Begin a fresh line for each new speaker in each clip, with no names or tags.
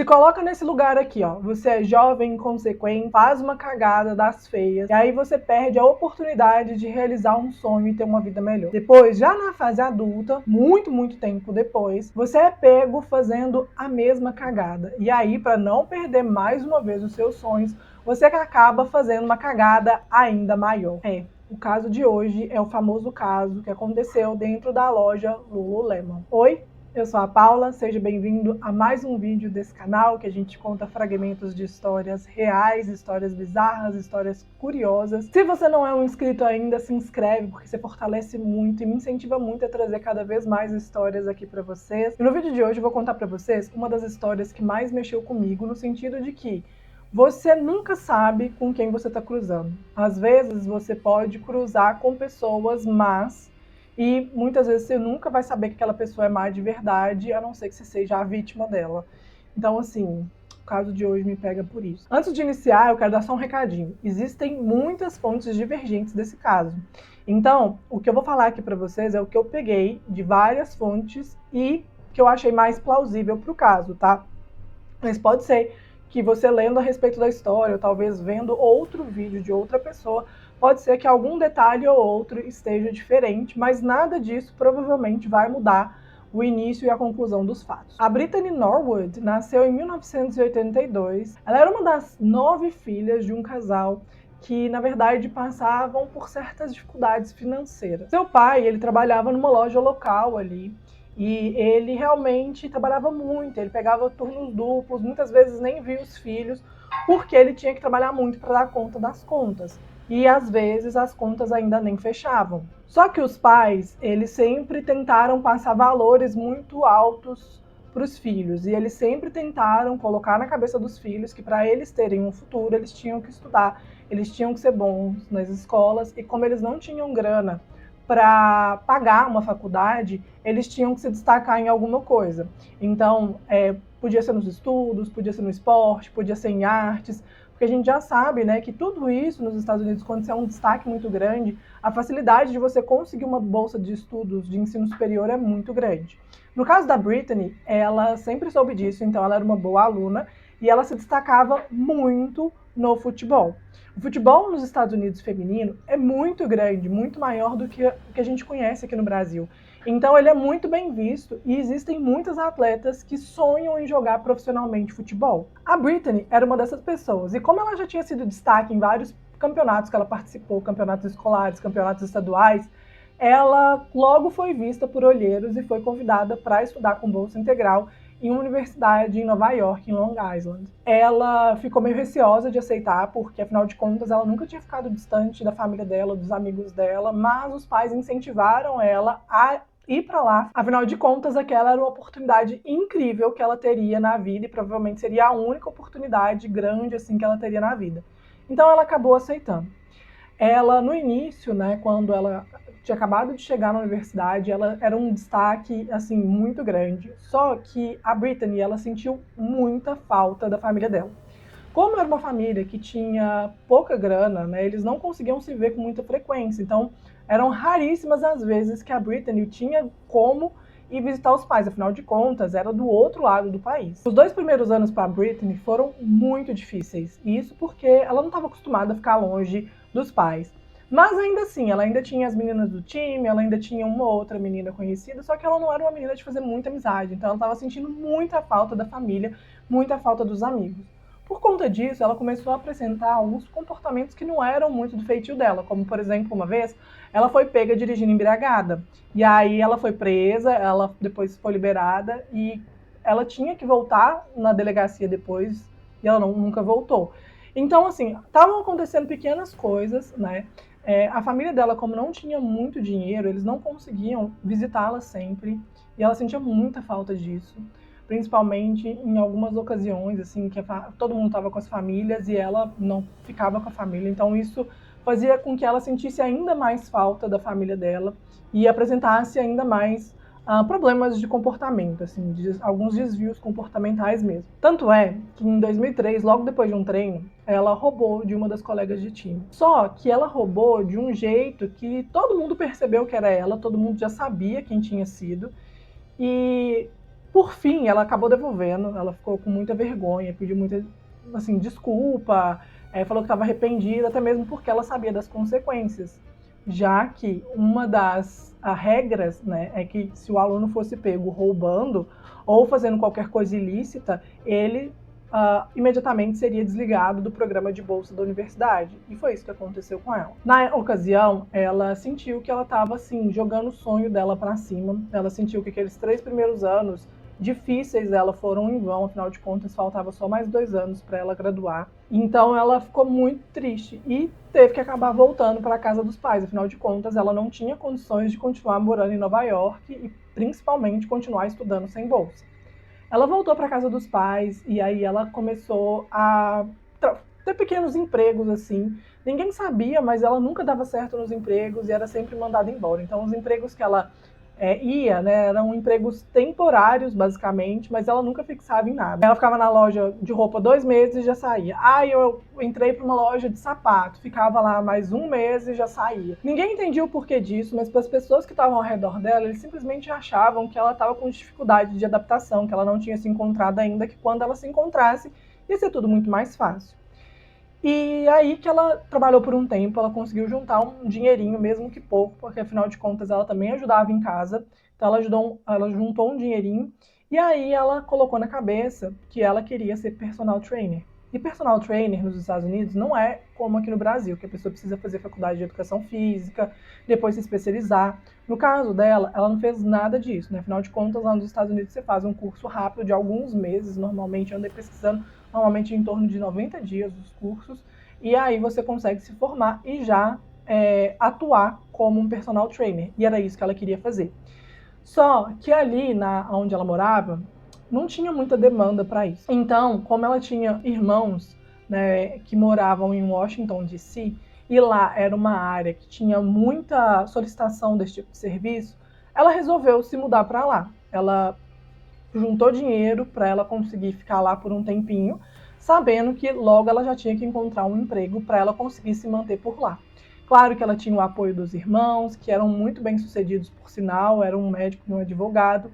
Se coloca nesse lugar aqui, ó. Você é jovem, inconsequente, faz uma cagada das feias, e aí você perde a oportunidade de realizar um sonho e ter uma vida melhor. Depois, já na fase adulta, muito tempo depois, você é pego fazendo a mesma cagada. E aí, para não perder mais uma vez os seus sonhos, você acaba fazendo uma cagada ainda maior. O caso de hoje é o famoso caso que aconteceu dentro da loja Lululemon. Oi, eu sou a Paula, seja bem-vindo a mais um vídeo desse canal que a gente conta fragmentos de histórias reais, histórias bizarras, histórias curiosas. Se você não é um inscrito ainda, se inscreve porque você fortalece muito e me incentiva muito a trazer cada vez mais histórias aqui para vocês. E no vídeo de hoje eu vou contar para vocês uma das histórias que mais mexeu comigo, no sentido de que você nunca sabe com quem você está cruzando. Às vezes você pode cruzar com pessoas más, e muitas vezes você nunca vai saber que aquela pessoa é má de verdade, a não ser que você seja a vítima dela. Então, assim, o caso de hoje me pega por isso. Antes de iniciar, eu quero dar só um recadinho. Existem muitas fontes divergentes desse caso. Então, o que eu vou falar aqui para vocês é o que eu peguei de várias fontes e que eu achei mais plausível para o caso, tá? Mas pode ser que você lendo a respeito da história, ou talvez vendo outro vídeo de outra pessoa, pode ser que algum detalhe ou outro esteja diferente, mas nada disso provavelmente vai mudar o início e a conclusão dos fatos. A Brittany Norwood nasceu em 1982. Ela era uma das 9 filhas de um casal que, na verdade, passavam por certas dificuldades financeiras. Seu pai, ele trabalhava numa loja local ali, e ele realmente trabalhava muito, ele pegava turnos duplos, muitas vezes nem via os filhos, porque ele tinha que trabalhar muito para dar conta das contas. E às vezes as contas ainda nem fechavam. Só que os pais, eles sempre tentaram passar valores muito altos para os filhos, e eles sempre tentaram colocar na cabeça dos filhos que para eles terem um futuro, eles tinham que estudar, eles tinham que ser bons nas escolas, e como eles não tinham grana para pagar uma faculdade, eles tinham que se destacar em alguma coisa. Então, podia ser nos estudos, podia ser no esporte, podia ser em artes, porque a gente já sabe, né, que tudo isso nos Estados Unidos, quando você é um destaque muito grande, a facilidade de você conseguir uma bolsa de estudos de ensino superior é muito grande. No caso da Brittany, ela sempre soube disso, então ela era uma boa aluna e ela se destacava muito no futebol. O futebol nos Estados Unidos feminino é muito grande, muito maior do que o que a gente conhece aqui no Brasil. Então ele é muito bem visto e existem muitas atletas que sonham em jogar profissionalmente futebol. A Brittany era uma dessas pessoas, e como ela já tinha sido destaque em vários campeonatos que ela participou, campeonatos escolares, campeonatos estaduais, ela logo foi vista por olheiros e foi convidada para estudar com bolsa integral em uma universidade em Nova York, em Long Island. Ela ficou meio receosa de aceitar, porque afinal de contas ela nunca tinha ficado distante da família dela, dos amigos dela, mas os pais incentivaram ela a ir para lá. Afinal de contas, aquela era uma oportunidade incrível que ela teria na vida e provavelmente seria a única oportunidade grande assim que ela teria na vida. Então ela acabou aceitando. Ela, no início, né, quando ela tinha acabado de chegar na universidade, ela era um destaque, assim, muito grande. Só que a Brittany, ela sentiu muita falta da família dela. Como era uma família que tinha pouca grana, né, eles não conseguiam se ver com muita frequência. Então, eram raríssimas as vezes que a Brittany tinha como ir visitar os pais. Afinal de contas, era do outro lado do país. Os 2 primeiros anos para a Brittany foram muito difíceis. E isso porque ela não estava acostumada a ficar longe dos pais. Mas ainda assim, ela ainda tinha as meninas do time, ela ainda tinha uma outra menina conhecida, só que ela não era uma menina de fazer muita amizade. Então ela estava sentindo muita falta da família, muita falta dos amigos. Por conta disso, ela começou a apresentar alguns comportamentos que não eram muito do feitio dela, como, por exemplo, uma vez, ela foi pega dirigindo embriagada. E aí ela foi presa, ela depois foi liberada e ela tinha que voltar na delegacia depois e ela nunca voltou. Então, assim, estavam acontecendo pequenas coisas, né? A família dela, como não tinha muito dinheiro, eles não conseguiam visitá-la sempre e ela sentia muita falta disso. Principalmente em algumas ocasiões, assim, que todo mundo estava com as famílias e ela não ficava com a família. Então isso fazia com que ela sentisse ainda mais falta da família dela e apresentasse ainda mais problemas de comportamento, assim, alguns desvios comportamentais mesmo. Tanto é que em 2003, logo depois de um treino, ela roubou de uma das colegas de time. Só que ela roubou de um jeito que todo mundo percebeu que era ela, todo mundo já sabia quem tinha sido, e Por fim, ela acabou devolvendo, ela ficou com muita vergonha, pediu muita, assim, desculpa, falou que estava arrependida, até mesmo porque ela sabia das consequências, já que uma das regras, né, é que se o aluno fosse pego roubando ou fazendo qualquer coisa ilícita, ele imediatamente seria desligado do programa de bolsa da universidade. E foi isso que aconteceu com ela. Na ocasião, ela sentiu que ela estava, assim, jogando o sonho dela para cima. Ela sentiu que aqueles 3 primeiros anos difíceis dela foram em vão, afinal de contas faltava só mais 2 anos para ela graduar. Então ela ficou muito triste e teve que acabar voltando para a casa dos pais, afinal de contas ela não tinha condições de continuar morando em Nova York e principalmente continuar estudando sem bolsa. Ela voltou para a casa dos pais e aí ela começou a ter pequenos empregos assim. Ninguém sabia, mas ela nunca dava certo nos empregos e era sempre mandada embora. Então os empregos que ela ia, né, eram empregos temporários, basicamente, mas ela nunca fixava em nada. Ela ficava na loja de roupa 2 meses e já saía. Eu entrei para uma loja de sapato, ficava lá mais 1 mês e já saía. Ninguém entendia o porquê disso, mas para as pessoas que estavam ao redor dela, eles simplesmente achavam que ela estava com dificuldade de adaptação, que ela não tinha se encontrado ainda, que quando ela se encontrasse, ia ser tudo muito mais fácil. E aí que ela trabalhou por um tempo, ela conseguiu juntar um dinheirinho, mesmo que pouco, porque afinal de contas ela também ajudava em casa. Então ela juntou um dinheirinho e aí ela colocou na cabeça que ela queria ser personal trainer. E personal trainer nos Estados Unidos não é como aqui no Brasil, que a pessoa precisa fazer faculdade de educação física, depois se especializar. No caso dela, ela não fez nada disso, né? Afinal de contas, lá nos Estados Unidos você faz um curso rápido de alguns meses, normalmente eu andei pesquisando, normalmente em torno de 90 dias os cursos, e aí você consegue se formar e já atuar como um personal trainer. E era isso que ela queria fazer. Só que ali, onde ela morava, não tinha muita demanda para isso. Então, como ela tinha irmãos, né, que moravam em Washington, D.C., e lá era uma área que tinha muita solicitação desse tipo de serviço, ela resolveu se mudar para lá. Ela juntou dinheiro para ela conseguir ficar lá por um tempinho, sabendo que logo ela já tinha que encontrar um emprego para ela conseguir se manter por lá. Claro que ela tinha o apoio dos irmãos, que eram muito bem sucedidos, por sinal, era um médico e um advogado,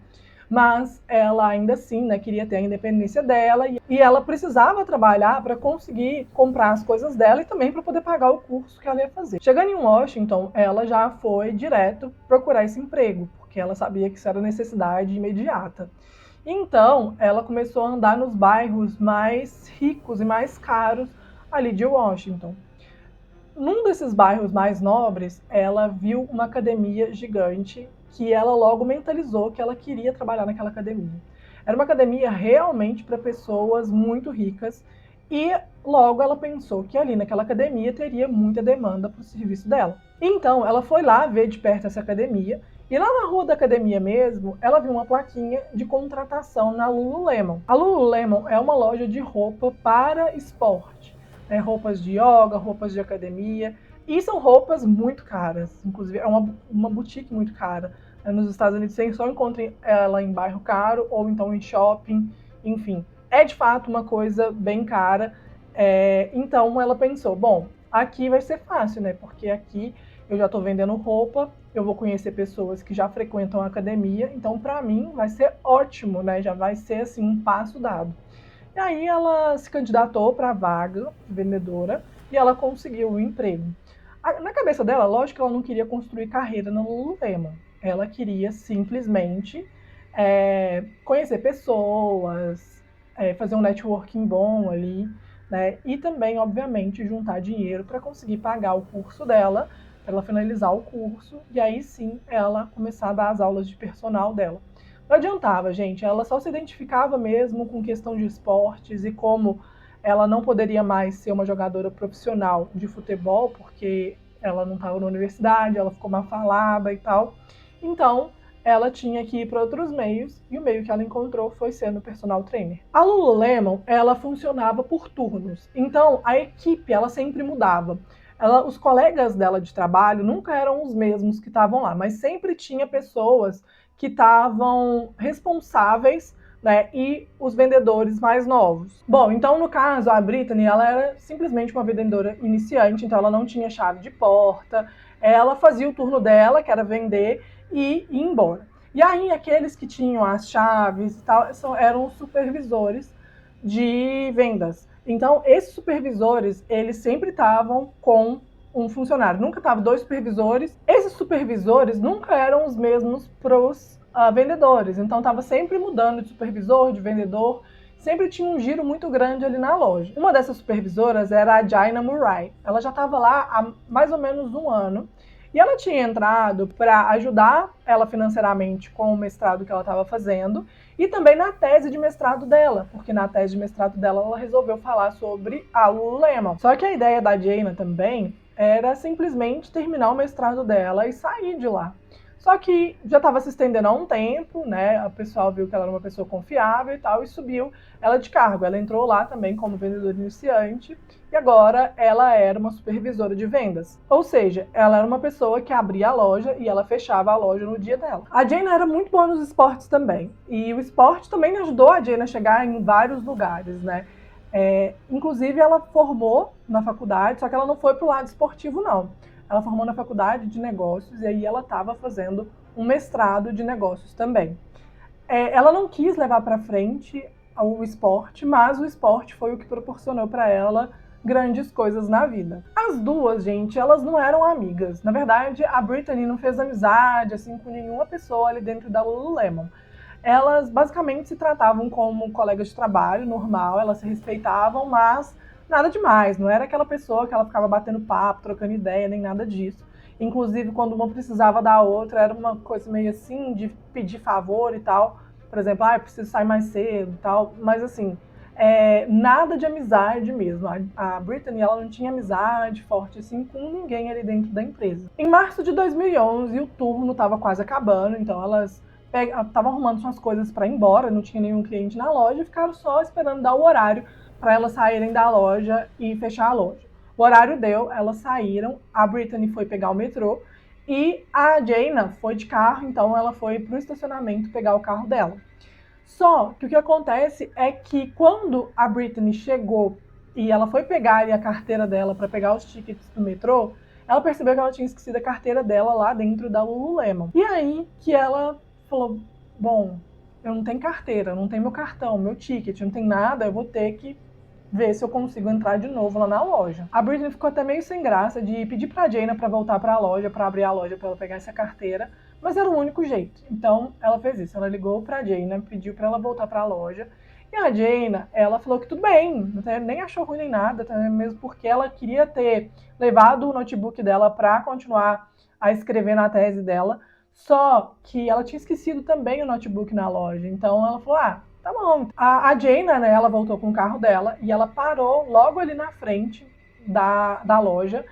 mas ela ainda assim, né, queria ter a independência dela e ela precisava trabalhar para conseguir comprar as coisas dela e também para poder pagar o curso que ela ia fazer. Chegando em Washington, ela já foi direto procurar esse emprego, porque ela sabia que isso era necessidade imediata. Então, ela começou a andar nos bairros mais ricos e mais caros ali de Washington. Num desses bairros mais nobres, ela viu uma academia gigante que ela logo mentalizou que ela queria trabalhar naquela academia. Era uma academia realmente para pessoas muito ricas e logo ela pensou que ali naquela academia teria muita demanda para o serviço dela. Então, ela foi lá ver de perto essa academia e lá na rua da academia mesmo, ela viu uma plaquinha de contratação na Lululemon. A Lululemon é uma loja de roupa para esporte, né? Roupas de yoga, roupas de academia, e são roupas muito caras. Inclusive, é uma boutique muito cara. Nos Estados Unidos você só encontra ela em bairro caro ou então em shopping, enfim. É de fato uma coisa bem cara. Então ela pensou, bom, aqui vai ser fácil, né? Porque aqui eu já estou vendendo roupa, eu vou conhecer pessoas que já frequentam a academia, então para mim vai ser ótimo, né? Já vai ser assim um passo dado. E aí ela se candidatou para a vaga de vendedora e ela conseguiu o emprego. Na cabeça dela, lógico que ela não queria construir carreira no Lululemon. Ela queria simplesmente conhecer pessoas, fazer um networking bom ali, né? E também, obviamente, juntar dinheiro para conseguir pagar o curso dela, para ela finalizar o curso e aí sim ela começar a dar as aulas de personal dela. Não adiantava, gente, ela só se identificava mesmo com questão de esportes e como ela não poderia mais ser uma jogadora profissional de futebol, porque ela não estava na universidade, ela ficou mal falada e tal. Então, ela tinha que ir para outros meios, e o meio que ela encontrou foi sendo personal trainer. A Lululemon, ela funcionava por turnos, então a equipe, ela sempre mudava. Os colegas dela de trabalho nunca eram os mesmos que estavam lá, mas sempre tinha pessoas que estavam responsáveis, né, e os vendedores mais novos. Bom, então no caso, a Brittany, ela era simplesmente uma vendedora iniciante, então ela não tinha chave de porta, ela fazia o turno dela, que era vender, e ir embora. E aí, aqueles que tinham as chaves e tal, eram os supervisores de vendas. Então, esses supervisores, eles sempre estavam com um funcionário. Nunca estavam 2 supervisores. Esses supervisores nunca eram os mesmos para os vendedores. Então, estava sempre mudando de supervisor, de vendedor. Sempre tinha um giro muito grande ali na loja. Uma dessas supervisoras era a Jaina Murray. Ela já estava lá há mais ou menos um ano. E ela tinha entrado para ajudar ela financeiramente com o mestrado que ela estava fazendo e também na tese de mestrado dela, porque na tese de mestrado dela ela resolveu falar sobre a Lululemon. Só que a ideia da Jaina também era simplesmente terminar o mestrado dela e sair de lá. Só que já estava se estendendo há um tempo, né? O pessoal viu que ela era uma pessoa confiável e tal, e subiu ela de cargo. Ela entrou lá também como vendedora iniciante, e agora ela era uma supervisora de vendas. Ou seja, ela era uma pessoa que abria a loja e ela fechava a loja no dia dela. A Jaina era muito boa nos esportes também, e o esporte também ajudou a Jaina a chegar em vários lugares, né? Inclusive, ela formou na faculdade, só que ela não foi pro lado esportivo, não. Ela formou na faculdade de negócios e aí ela estava fazendo um mestrado de negócios também. Ela não quis levar para frente o esporte, mas o esporte foi o que proporcionou para ela grandes coisas na vida. As duas, gente, elas não eram amigas. Na verdade, a Brittany não fez amizade assim com nenhuma pessoa ali dentro da Lululemon. Elas basicamente se tratavam como colegas de trabalho, normal, elas se respeitavam, mas nada demais, não era aquela pessoa que ela ficava batendo papo, trocando ideia, nem nada disso. Inclusive, quando uma precisava da outra, era uma coisa meio assim, de pedir favor e tal. Por exemplo, eu preciso sair mais cedo e tal. Mas assim, nada de amizade mesmo. A Brittany, ela não tinha amizade forte assim com ninguém ali dentro da empresa. Em março de 2011, o turno estava quase acabando, então elas estavam arrumando suas coisas para ir embora, não tinha nenhum cliente na loja, e ficaram só esperando dar o horário para elas saírem da loja e fechar a loja. O horário deu, elas saíram, a Brittany foi pegar o metrô e a Jaina foi de carro, então ela foi para o estacionamento pegar o carro dela. Só que o que acontece é que quando a Brittany chegou e ela foi pegar ali a carteira dela para pegar os tickets do metrô, ela percebeu que ela tinha esquecido a carteira dela lá dentro da Lululemon. E aí que ela falou, bom, eu não tenho carteira, não tenho meu cartão, meu ticket, não tem nada, eu vou ter que ver se eu consigo entrar de novo lá na loja. A Brittany ficou até meio sem graça de pedir pra Jaina pra voltar pra loja, pra abrir a loja pra ela pegar essa carteira, mas era o único jeito. Então, ela fez isso. Ela ligou pra Jaina, pediu pra ela voltar pra loja, e a Jaina, ela falou que tudo bem, nem achou ruim nem nada, mesmo porque ela queria ter levado o notebook dela pra continuar a escrever na tese dela, só que ela tinha esquecido também o notebook na loja. Então, ela falou, tá bom. A Jaina, né, ela voltou com o carro dela e ela parou logo ali na frente da loja.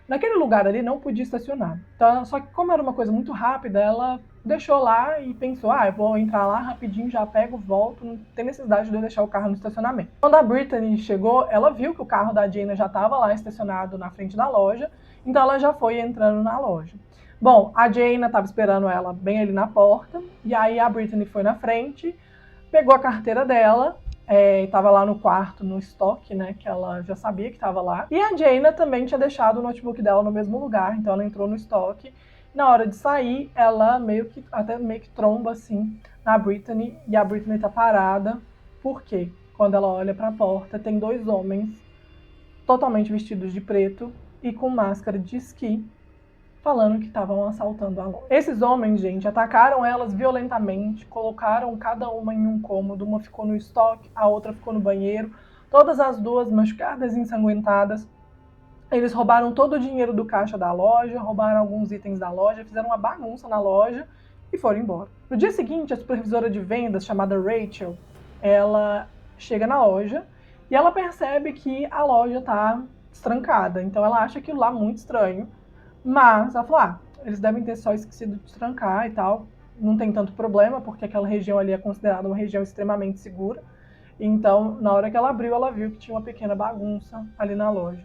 Naquele lugar ali não podia estacionar. Então, só que como era uma coisa muito rápida, ela deixou lá e pensou, eu vou entrar lá rapidinho, já pego, volto, não tem necessidade de eu deixar o carro no estacionamento. Quando a Brittany chegou, ela viu que o carro da Jaina já estava lá estacionado na frente da loja, então ela já foi entrando na loja. Bom, a Jaina estava esperando ela bem ali na porta, e aí a Brittany foi na frente, pegou a carteira dela, estava lá no quarto, no estoque, né, que ela já sabia que estava lá. E a Jaina também tinha deixado o notebook dela no mesmo lugar, então ela entrou no estoque. Na hora de sair, ela meio que tromba assim na Brittany, e a Brittany tá parada. Por quê? Quando ela olha para a porta, tem 2 homens totalmente vestidos de preto e com máscara de esqui, falando que estavam assaltando a loja. Esses homens, gente, atacaram elas violentamente, colocaram cada uma em um cômodo, uma ficou no estoque, a outra ficou no banheiro, todas as duas machucadas e ensanguentadas. Eles roubaram todo o dinheiro do caixa da loja, roubaram alguns itens da loja, fizeram uma bagunça na loja e foram embora. No dia seguinte, a supervisora de vendas, chamada Rachel, ela chega na loja e ela percebe que a loja está destrancada, então ela acha aquilo lá muito estranho. Mas ela falou, eles devem ter só esquecido de trancar e tal. Não tem tanto problema, porque aquela região ali é considerada uma região extremamente segura. Então, na hora que ela abriu, ela viu que tinha uma pequena bagunça ali na loja.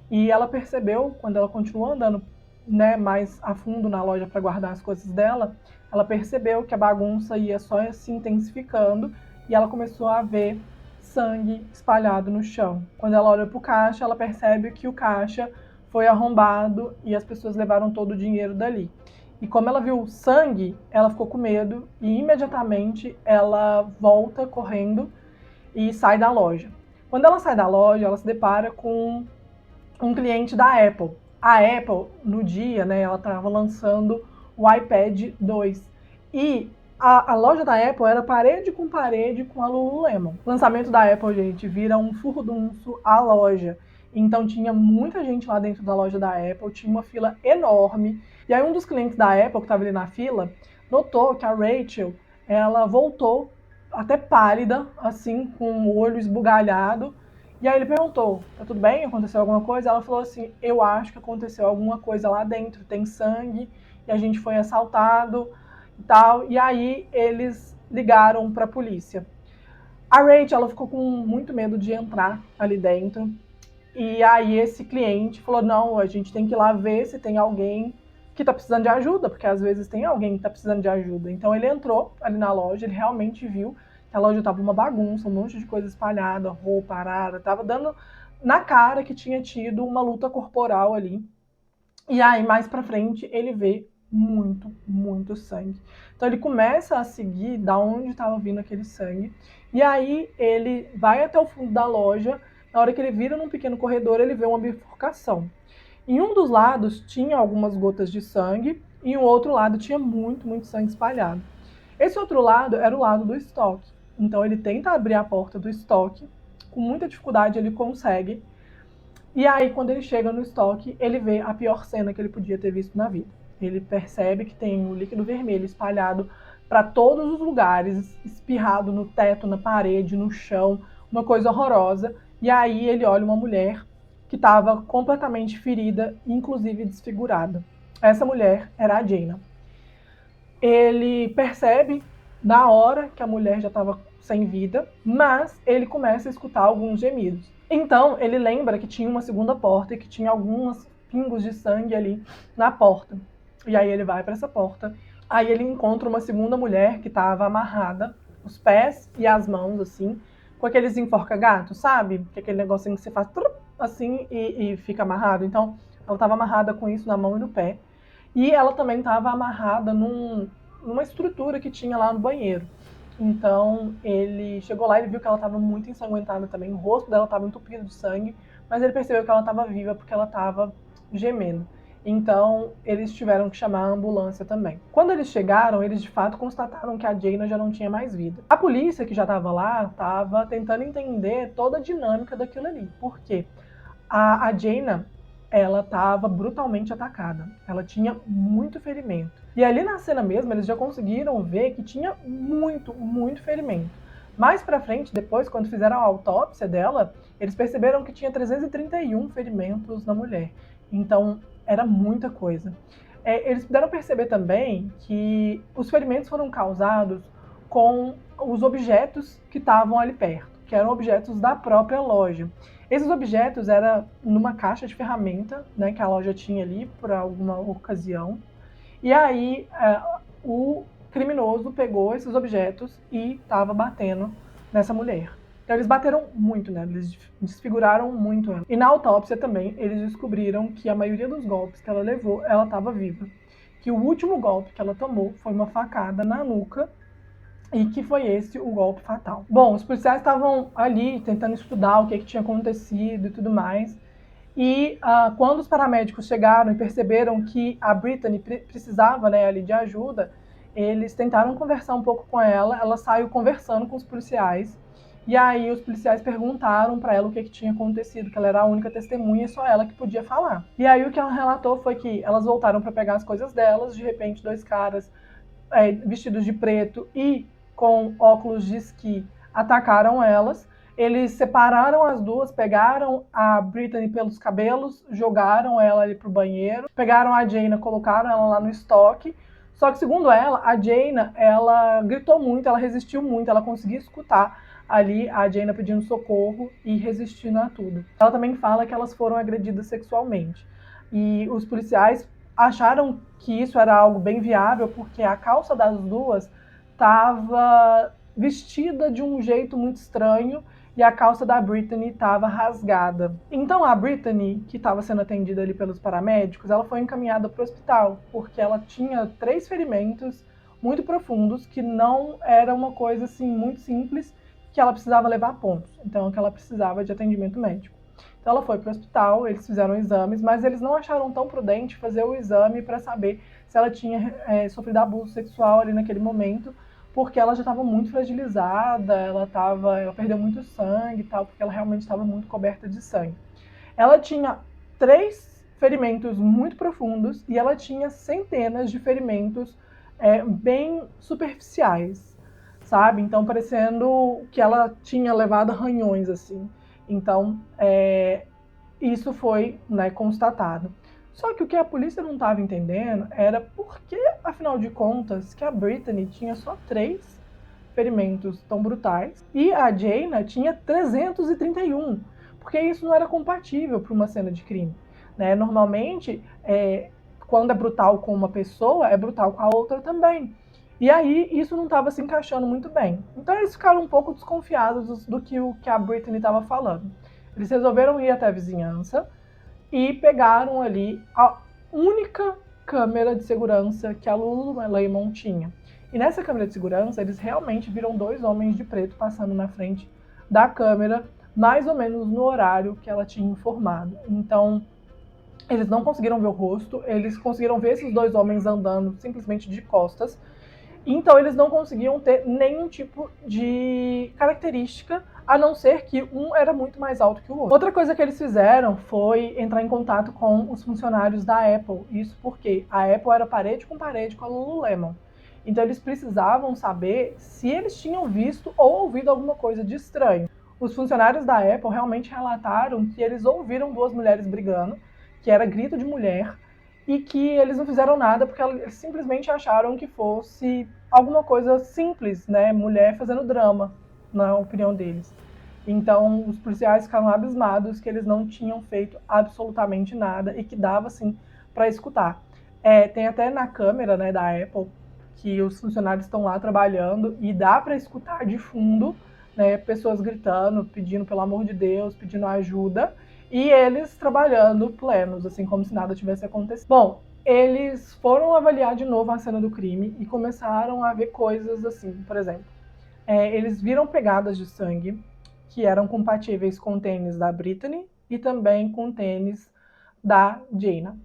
E ela percebeu, quando ela continuou andando, né, mais a fundo na loja para guardar as coisas dela, ela percebeu que a bagunça ia só se intensificando e ela começou a ver sangue espalhado no chão. Quando ela olha para o caixa, ela percebe que o caixa foi arrombado e as pessoas levaram todo o dinheiro dali. E como ela viu sangue, ela ficou com medo e imediatamente ela volta correndo e sai da loja. Quando ela sai da loja, ela se depara com um cliente da Apple. A Apple, no dia, né, ela estava lançando o iPad 2. E a loja da Apple era parede com a Lululemon. O lançamento da Apple, gente, vira um furdunço a loja. Então tinha muita gente lá dentro da loja da Apple, tinha uma fila enorme. E aí um dos clientes da Apple, que estava ali na fila, notou que a Rachel, ela voltou até pálida, assim, com o olho esbugalhado. E aí ele perguntou, tá tudo bem? Aconteceu alguma coisa? Ela falou assim, eu acho que aconteceu alguma coisa lá dentro, tem sangue, e a gente foi assaltado e tal. E aí eles ligaram para a polícia. A Rachel, ela ficou com muito medo de entrar ali dentro. E aí esse cliente falou, não, a gente tem que ir lá ver se tem alguém que tá precisando de ajuda, porque às vezes tem alguém que tá precisando de ajuda. Então ele entrou ali na loja, ele realmente viu que a loja tava uma bagunça, um monte de coisa espalhada, roupa, arara, tava dando na cara que tinha tido uma luta corporal ali. E aí mais pra frente ele vê muito sangue. Então ele começa a seguir da onde estava vindo aquele sangue. E aí ele vai até o fundo da loja. Na hora que ele vira num pequeno corredor, ele vê uma bifurcação. Em um dos lados tinha algumas gotas de sangue, e em outro lado tinha muito sangue espalhado. Esse outro lado era o lado do estoque. Então ele tenta abrir a porta do estoque, com muita dificuldade ele consegue. E aí, quando ele chega no estoque, ele vê a pior cena que ele podia ter visto na vida. Ele percebe que tem o líquido vermelho espalhado para todos os lugares, espirrado no teto, na parede, no chão, uma coisa horrorosa. E aí ele olha uma mulher que estava completamente ferida, inclusive desfigurada. Essa mulher era a Jaina. Ele percebe na hora que a mulher já estava sem vida, mas ele começa a escutar alguns gemidos. Então ele lembra que tinha uma segunda porta e que tinha alguns pingos de sangue ali na porta. E aí ele vai para essa porta. Aí ele encontra uma segunda mulher que estava amarrada, os pés e as mãos assim, com aqueles enforca-gato, sabe? Que é aquele negocinho que você faz assim e fica amarrado. Então ela estava amarrada com isso na mão e no pé. E ela também estava amarrada numa estrutura que tinha lá no banheiro. Então ele chegou lá e viu que ela estava muito ensanguentada também. O rosto dela estava entupido de sangue, mas ele percebeu que ela estava viva porque ela estava gemendo. Então eles tiveram que chamar a ambulância também. Quando eles chegaram, eles de fato constataram que a Jaina já não tinha mais vida. A polícia que já estava lá estava tentando entender toda a dinâmica daquilo ali. Por quê? A Jaina, ela estava brutalmente atacada. Ela tinha muito ferimento. E ali na cena mesmo, eles já conseguiram ver que tinha muito ferimento. Mais pra frente, depois, quando fizeram a autópsia dela, eles perceberam que tinha 331 ferimentos na mulher. Então, era muita coisa. Eles puderam perceber também que os ferimentos foram causados com os objetos que estavam ali perto, que eram objetos da própria loja. Esses objetos eram numa caixa de ferramenta, né, que a loja tinha ali por alguma ocasião. E aí o criminoso pegou esses objetos e estava batendo nessa mulher. Então eles bateram muito nela, eles desfiguraram muito ela. E na autópsia também eles descobriram que a maioria dos golpes que ela levou, ela estava viva. Que o último golpe que ela tomou foi uma facada na nuca, e que foi esse o golpe fatal. Bom, os policiais estavam ali tentando estudar o que tinha acontecido e tudo mais. E quando os paramédicos chegaram e perceberam que a Brittany precisava, né, ali de ajuda, eles tentaram conversar um pouco com ela. Ela saiu conversando com os policiais. E aí os policiais perguntaram para ela o que tinha acontecido, que ela era a única testemunha e só ela que podia falar. E aí o que ela relatou foi que elas voltaram para pegar as coisas delas. De repente, dois caras vestidos de preto e com óculos de esqui atacaram elas. Eles separaram as duas, pegaram a Brittany pelos cabelos, jogaram ela ali pro banheiro, pegaram a Jaina, colocaram ela lá no estoque. Só que, segundo ela, a Jaina, ela gritou muito, ela resistiu muito, ela conseguia escutar ali a Jaina pedindo socorro e resistindo a tudo. Ela também fala que elas foram agredidas sexualmente. E os policiais acharam que isso era algo bem viável, porque a calça das duas estava vestida de um jeito muito estranho e a calça da Brittany estava rasgada. Então a Brittany, que estava sendo atendida ali pelos paramédicos, ela foi encaminhada para o hospital, porque ela tinha 3 ferimentos muito profundos, que não era uma coisa assim muito simples, que ela precisava levar pontos. Então que ela precisava de atendimento médico. Então ela foi para o hospital, eles fizeram exames, mas eles não acharam tão prudente fazer o exame para saber se ela tinha sofrido abuso sexual ali naquele momento, porque ela já estava muito fragilizada, ela perdeu muito sangue e tal, porque ela realmente estava muito coberta de sangue. Ela tinha 3 ferimentos muito profundos e ela tinha centenas de ferimentos bem superficiais, sabe? Então, parecendo que ela tinha levado arranhões, assim. Então, isso foi, né, constatado. Só que o que a polícia não estava entendendo era por que, afinal de contas, que a Brittany tinha só 3 ferimentos tão brutais e a Jayna tinha 331, porque isso não era compatível para uma cena de crime, né? Normalmente, quando é brutal com uma pessoa, é brutal com a outra também. E aí, isso não estava se encaixando muito bem. Então, eles ficaram um pouco desconfiados do que a Brittany estava falando. Eles resolveram ir até a vizinhança e pegaram ali a única câmera de segurança que a Lululemon tinha. E nessa câmera de segurança, eles realmente viram 2 homens de preto passando na frente da câmera, mais ou menos no horário que ela tinha informado. Então, eles não conseguiram ver o rosto, eles conseguiram ver esses 2 homens andando simplesmente de costas. Então, eles não conseguiam ter nenhum tipo de característica, a não ser que um era muito mais alto que o outro. Outra coisa que eles fizeram foi entrar em contato com os funcionários da Apple. Isso porque a Apple era parede com a Lululemon. Então, eles precisavam saber se eles tinham visto ou ouvido alguma coisa de estranho. Os funcionários da Apple realmente relataram que eles ouviram 2 mulheres brigando, que era grito de mulher, e que eles não fizeram nada porque eles simplesmente acharam que fosse alguma coisa simples, né? Mulher fazendo drama, na opinião deles. Então, os policiais ficaram abismados que eles não tinham feito absolutamente nada e que dava, assim, para escutar. Tem até na câmera, né, da Apple, que os funcionários estão lá trabalhando e dá para escutar de fundo, né, pessoas gritando, pedindo pelo amor de Deus, pedindo ajuda, e eles trabalhando plenos, assim, como se nada tivesse acontecido. Bom, eles foram avaliar de novo a cena do crime e começaram a ver coisas assim, por exemplo, eles viram pegadas de sangue que eram compatíveis com o tênis da Brittany e também com o tênis da Jayna.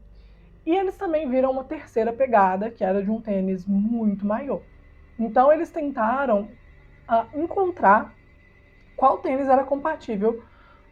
E eles também viram uma terceira pegada, que era de um tênis muito maior. Então eles tentaram encontrar qual tênis era compatível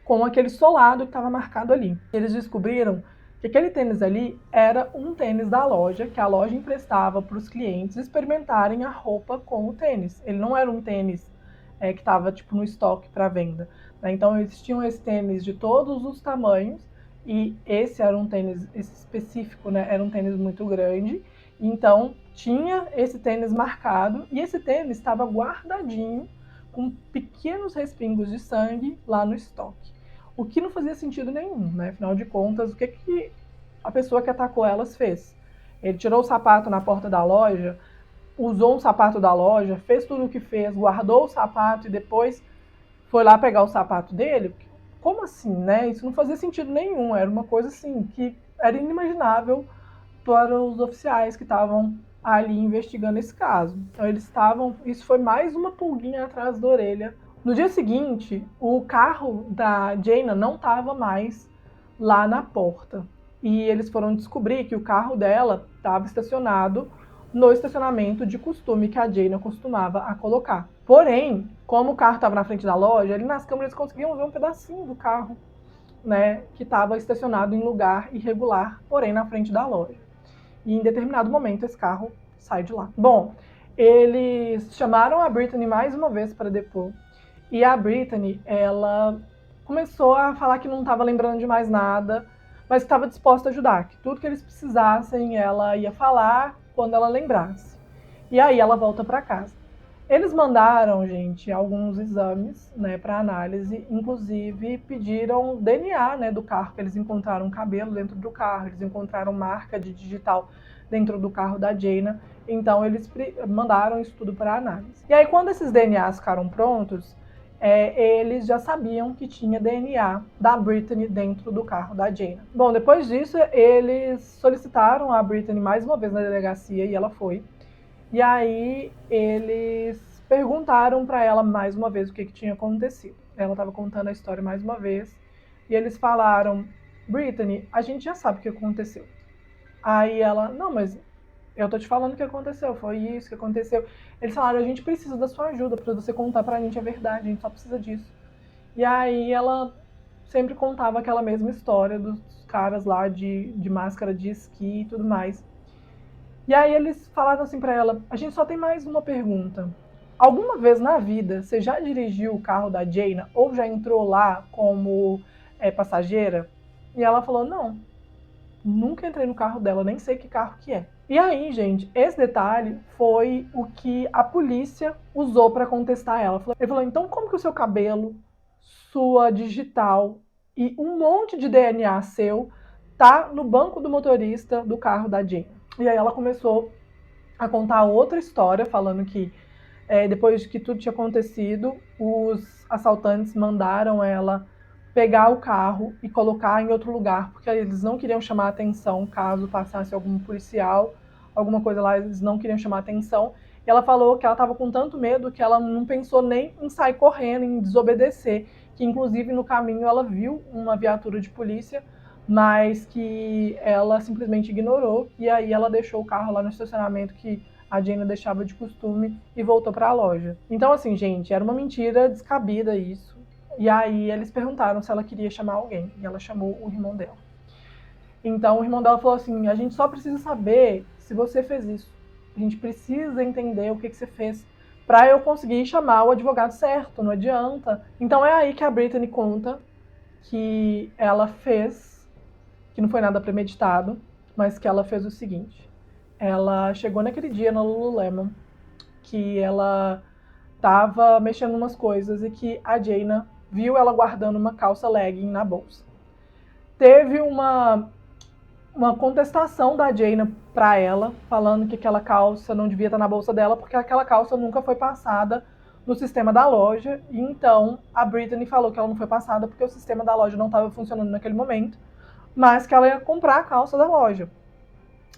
com aquele solado que estava marcado ali. Eles descobriram que aquele tênis ali era um tênis da loja, que a loja emprestava para os clientes experimentarem a roupa com o tênis. Ele não era um tênis que estava tipo no estoque para venda, né? Então existiam esses tênis de todos os tamanhos e esse era um tênis específico, né? Era um tênis muito grande. Então tinha esse tênis marcado e esse tênis estava guardadinho com pequenos respingos de sangue lá no estoque. O que não fazia sentido nenhum, né? Afinal de contas, o que a pessoa que atacou elas fez? Ele tirou o sapato na porta da loja, usou um sapato da loja, fez tudo o que fez, guardou o sapato e depois foi lá pegar o sapato dele? Como assim, né? Isso não fazia sentido nenhum. Era uma coisa assim que era inimaginável para os oficiais que estavam ali investigando esse caso. Então isso foi mais uma pulguinha atrás da orelha. No dia seguinte, o carro da Jayna não estava mais lá na porta. E eles foram descobrir que o carro dela estava estacionado no estacionamento de costume que a Jayna costumava a colocar. Porém, como o carro estava na frente da loja, ali nas câmeras eles conseguiam ver um pedacinho do carro, né, que estava estacionado em lugar irregular, porém na frente da loja. E em determinado momento esse carro sai de lá. Bom, eles chamaram a Brittany mais uma vez para depor. E a Brittany, ela começou a falar que não estava lembrando de mais nada, mas estava disposta a ajudar, que tudo que eles precisassem ela ia falar quando ela lembrasse. E aí ela volta para casa. Eles mandaram, gente, alguns exames, né, para análise, inclusive pediram DNA, né, do carro, que eles encontraram cabelo dentro do carro, eles encontraram marca de digital dentro do carro da Jayna, então eles mandaram isso tudo para análise. E aí quando esses DNAs ficaram prontos, eles já sabiam que tinha DNA da Brittany dentro do carro da Jaina. Bom, depois disso, eles solicitaram a Brittany mais uma vez na delegacia e ela foi. E aí eles perguntaram para ela mais uma vez o que tinha acontecido. Ela estava contando a história mais uma vez e eles falaram: Brittany, a gente já sabe o que aconteceu. Aí ela: não, mas eu tô te falando o que aconteceu, foi isso que aconteceu. Eles falaram: a gente precisa da sua ajuda para você contar pra gente a verdade, a gente só precisa disso. E aí ela sempre contava aquela mesma história dos caras lá de máscara de esqui e tudo mais. E aí eles falaram assim pra ela: a gente só tem mais uma pergunta. Alguma vez na vida você já dirigiu o carro da Jaina ou já entrou lá como passageira? E ela falou: não, nunca entrei no carro dela, nem sei que carro que é. E aí, gente, esse detalhe foi o que a polícia usou para contestar ela. Ele falou: então como que o seu cabelo, sua digital e um monte de DNA seu tá no banco do motorista do carro da Jaina? E aí ela começou a contar outra história, falando que depois de que tudo tinha acontecido, os assaltantes mandaram ela pegar o carro e colocar em outro lugar, porque eles não queriam chamar atenção caso passasse algum policial, alguma coisa lá, eles não queriam chamar atenção. E ela falou que ela estava com tanto medo que ela não pensou nem em sair correndo, em desobedecer, que inclusive no caminho ela viu uma viatura de polícia, mas que ela simplesmente ignorou, e aí ela deixou o carro lá no estacionamento que a Jaina deixava de costume e voltou para a loja. Então, assim, gente, era uma mentira descabida isso. E aí eles perguntaram se ela queria chamar alguém, e ela chamou o irmão dela. Então o irmão dela falou assim: a gente só precisa saber se você fez isso. A gente precisa entender o que você fez para eu conseguir chamar o advogado certo, não adianta. Então é aí que a Brittany conta que ela fez, que não foi nada premeditado, mas que ela fez o seguinte: ela chegou naquele dia na Lululemon, que ela tava mexendo em umas coisas e que a Jaina viu ela guardando uma calça legging na bolsa. Teve uma contestação da Jaina para ela, falando que aquela calça não devia estar na bolsa dela, porque aquela calça nunca foi passada no sistema da loja. E então a Brittany falou que ela não foi passada porque o sistema da loja não estava funcionando naquele momento, mas que ela ia comprar a calça da loja.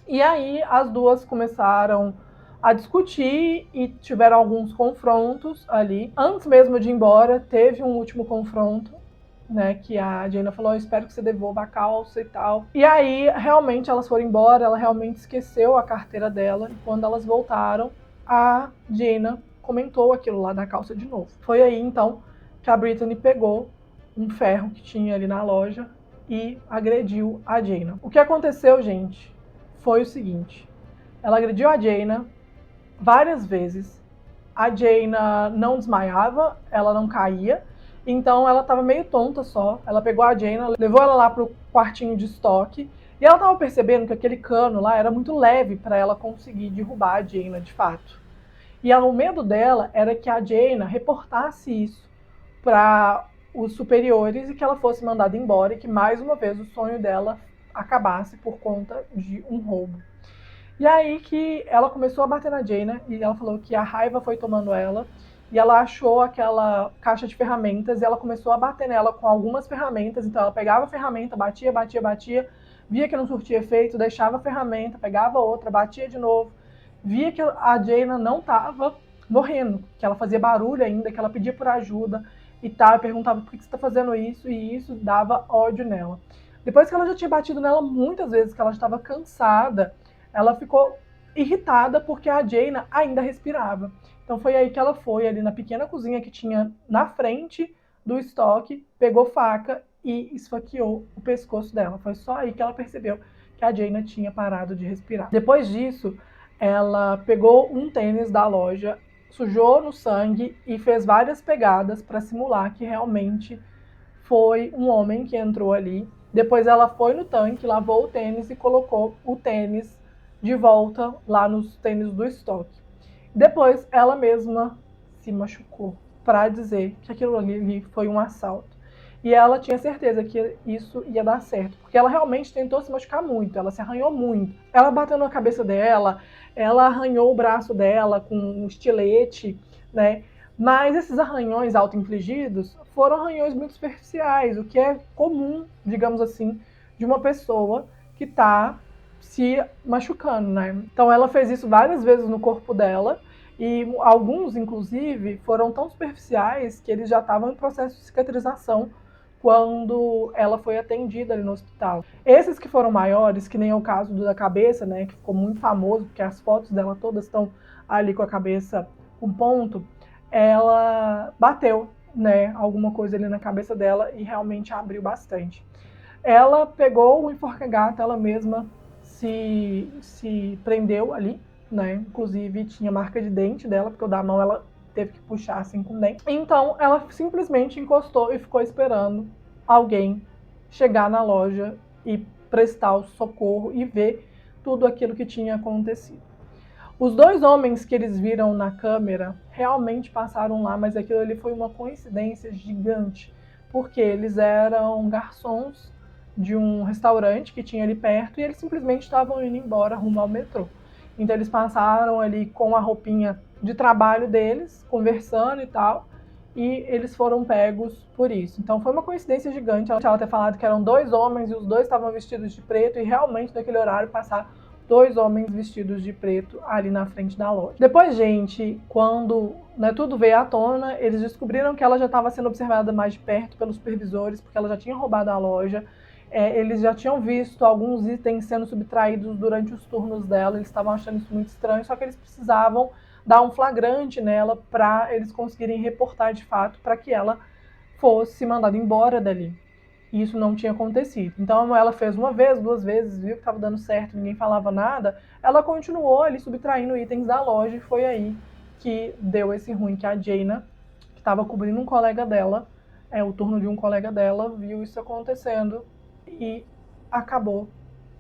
E aí as duas começaram a discutir e tiveram alguns confrontos ali. Antes mesmo de ir embora, teve um último confronto, né, que a Jaina falou: eu espero que você devolva a calça e tal. E aí, realmente, elas foram embora, ela realmente esqueceu a carteira dela, e quando elas voltaram, a Jaina comentou aquilo lá da calça de novo. Foi aí, então, que a Brittany pegou um ferro que tinha ali na loja e agrediu a Jaina. O que aconteceu, gente, foi o seguinte: ela agrediu a Jaina várias vezes. A Jaina não desmaiava, ela não caía, então ela estava meio tonta só.Ela pegou a Jaina, levou ela lá pro quartinho de estoque, e ela estava percebendo que aquele cano lá era muito leve para ela conseguir derrubar a Jaina de fato. E o medo dela era que a Jaina reportasse isso para os superiores e que ela fosse mandada embora, e que mais uma vez o sonho dela acabasse por conta de um roubo. E aí que ela começou a bater na Jaina, e ela falou que a raiva foi tomando ela, e ela achou aquela caixa de ferramentas e ela começou a bater nela com algumas ferramentas. Então ela pegava a ferramenta, batia, via que não surtia efeito, deixava a ferramenta, pegava outra, batia de novo, via que a Jaina não estava morrendo, que ela fazia barulho ainda, que ela pedia por ajuda e tal, e perguntava: por que você está fazendo isso? E isso dava ódio nela. Depois que ela já tinha batido nela muitas vezes, que ela estava cansada, ela ficou irritada porque a Jaina ainda respirava. Então foi aí que ela foi, ali na pequena cozinha que tinha na frente do estoque, pegou faca e esfaqueou o pescoço dela. Foi só aí que ela percebeu que a Jaina tinha parado de respirar. Depois disso, ela pegou um tênis da loja, sujou no sangue e fez várias pegadas para simular que realmente foi um homem que entrou ali. Depois ela foi no tanque, lavou o tênis e colocou o tênis de volta lá nos tênis do estoque. Depois ela mesma se machucou para dizer que aquilo ali foi um assalto. E ela tinha certeza que isso ia dar certo, porque ela realmente tentou se machucar muito, ela se arranhou muito. Ela bateu na cabeça dela, ela arranhou o braço dela com um estilete, né? Mas esses arranhões auto-infligidos foram arranhões muito superficiais, o que é comum, digamos assim, de uma pessoa que está se machucando, né? Então ela fez isso várias vezes no corpo dela, e alguns, inclusive, foram tão superficiais que eles já estavam em processo de cicatrização quando ela foi atendida ali no hospital. Esses que foram maiores, que nem é o caso da cabeça, né, que ficou muito famoso, porque as fotos dela todas estão ali com a cabeça com ponto, ela bateu, né, alguma coisa ali na cabeça dela e realmente abriu bastante. Ela pegou o enforca-gato, ela mesma se prendeu ali, né? Inclusive tinha marca de dente dela, porque o da mão ela teve que puxar assim com o dente. Então ela simplesmente encostou e ficou esperando alguém chegar na loja e prestar o socorro e ver tudo aquilo que tinha acontecido. Os dois homens que eles viram na câmera realmente passaram lá, mas aquilo ali foi uma coincidência gigante, porque eles eram garçons de um restaurante que tinha ali perto e eles simplesmente estavam indo embora rumo ao metrô. Então eles passaram ali com a roupinha de trabalho deles, conversando e tal, e eles foram pegos por isso. Então foi uma coincidência gigante ela ter falado que eram dois homens e os dois estavam vestidos de preto e realmente naquele horário passar dois homens vestidos de preto ali na frente da loja. Depois, gente, quando tudo veio à tona, eles descobriram que ela já estava sendo observada mais de perto pelos supervisores, porque ela já tinha roubado a loja. Eles já tinham visto alguns itens sendo subtraídos durante os turnos dela, eles estavam achando isso muito estranho, só que eles precisavam dar um flagrante nela para eles conseguirem reportar de fato para que ela fosse mandada embora dali. E isso não tinha acontecido. Então ela fez uma vez, duas vezes, viu que estava dando certo, ninguém falava nada, ela continuou ali subtraindo itens da loja e foi aí que deu esse ruim, que a Jaina, que estava cobrindo um colega dela, o turno de um colega dela, viu isso acontecendo e acabou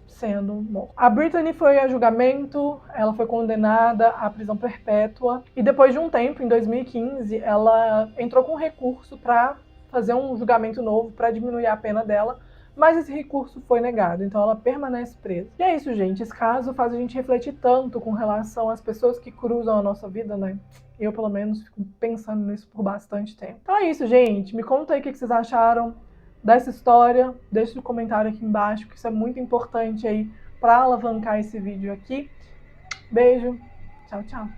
sendo morta. A Brittany foi a julgamento, ela foi condenada à prisão perpétua e depois de um tempo, em 2015, ela entrou com recurso para fazer um julgamento novo para diminuir a pena dela, mas esse recurso foi negado, então ela permanece presa. E é isso, gente, esse caso faz a gente refletir tanto com relação às pessoas que cruzam a nossa vida, né? Eu, pelo menos, fico pensando nisso por bastante tempo. Então é isso, gente, me conta aí o que vocês acharam dessa história, deixe um comentário aqui embaixo, que isso é muito importante aí para alavancar esse vídeo aqui. Beijo, tchau, tchau.